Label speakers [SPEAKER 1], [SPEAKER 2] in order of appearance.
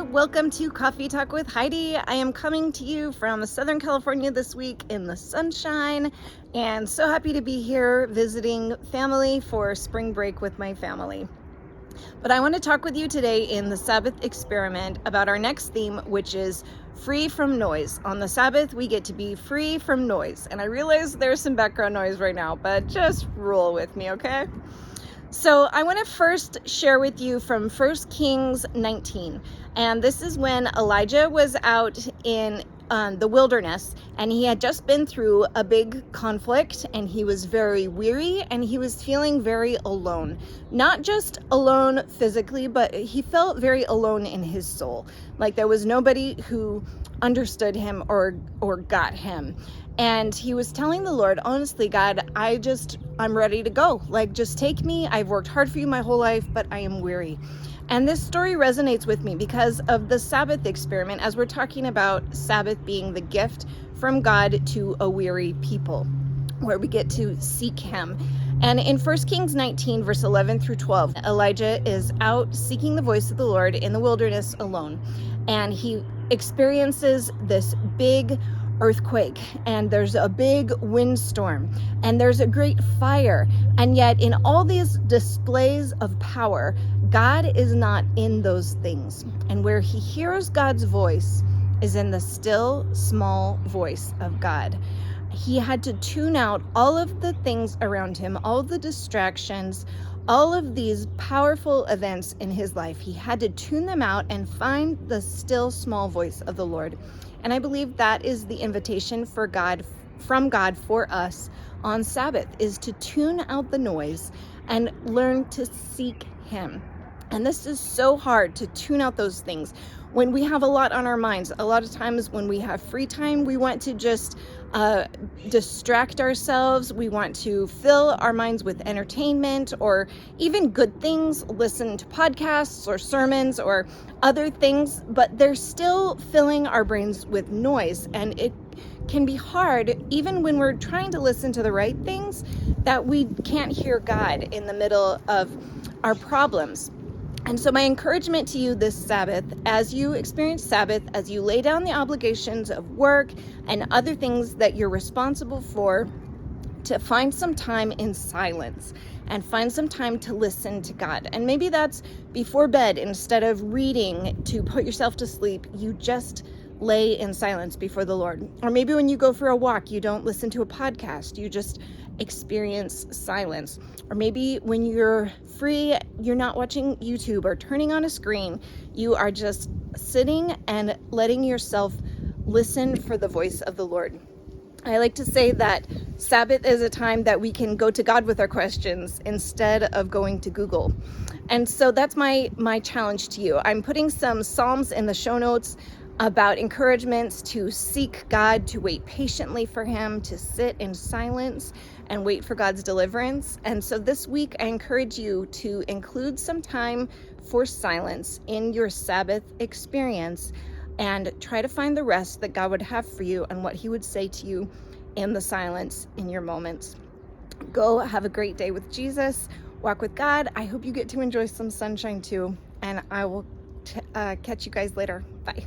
[SPEAKER 1] Welcome to Coffee Talk with Heidi. I am coming to you from Southern California this week in the sunshine, and so happy to be here visiting family for spring break with my family. But I want to talk with you today in the Sabbath Experiment about our next theme, which is free from noise. On the Sabbath, we get to be free from noise. And I realize there's some background noise right now, but just roll with me, okay? So I want to first share with you from 1 Kings 19. And this is when Elijah was out in the wilderness, and he had just been through a big conflict, and he was very weary, and he was feeling very alone. Not just alone physically, but he felt very alone in his soul. Like there was nobody who understood him or got him. And he was telling the Lord, honestly, God, I'm ready to go. Like, just take me. I've worked hard for you my whole life, but I am weary. And this story resonates with me because of the Sabbath experiment, as we're talking about Sabbath being the gift from God to a weary people, where we get to seek him. And in 1 Kings 19, verse 11 through 12, Elijah is out seeking the voice of the Lord in the wilderness alone. And he experiences this big earthquake, and there's a big windstorm, and there's a great fire. And yet in all these displays of power, God is not in those things. And where he hears God's voice is in the still small voice of God. He had to tune out all of the things around him, all the distractions, all of these powerful events in his life. He had to tune them out and find the still small voice of the Lord. And I believe that is the invitation from God for us on Sabbath, is to tune out the noise and learn to seek him. And this is so hard, to tune out those things when we have a lot on our minds. A lot of times when we have free time, we want to just distract ourselves. We want to fill our minds with entertainment or even good things, listen to podcasts or sermons or other things, but they're still filling our brains with noise. And it can be hard, even when we're trying to listen to the right things, that we can't hear God in the middle of our problems. And so my encouragement to you this Sabbath, as you experience Sabbath, as you lay down the obligations of work and other things that you're responsible for, to find some time in silence and find some time to listen to God. And maybe that's before bed. Instead of reading to put yourself to sleep, you just lay in silence before the Lord. Or maybe when you go for a walk, you don't listen to a podcast, you just experience silence. Or maybe when you're free, you're not watching YouTube or turning on a screen, you are just sitting and letting yourself listen for the voice of the Lord. I like to say that Sabbath is a time that we can go to God with our questions instead of going to Google. And so that's my challenge to you. I'm putting some Psalms in the show notes about encouragements to seek God, to wait patiently for him, to sit in silence and wait for God's deliverance. And so this week, I encourage you to include some time for silence in your Sabbath experience and try to find the rest that God would have for you and what he would say to you in the silence in your moments. Go have a great day with Jesus. Walk with God. I hope you get to enjoy some sunshine too. And I will catch you guys later. Bye.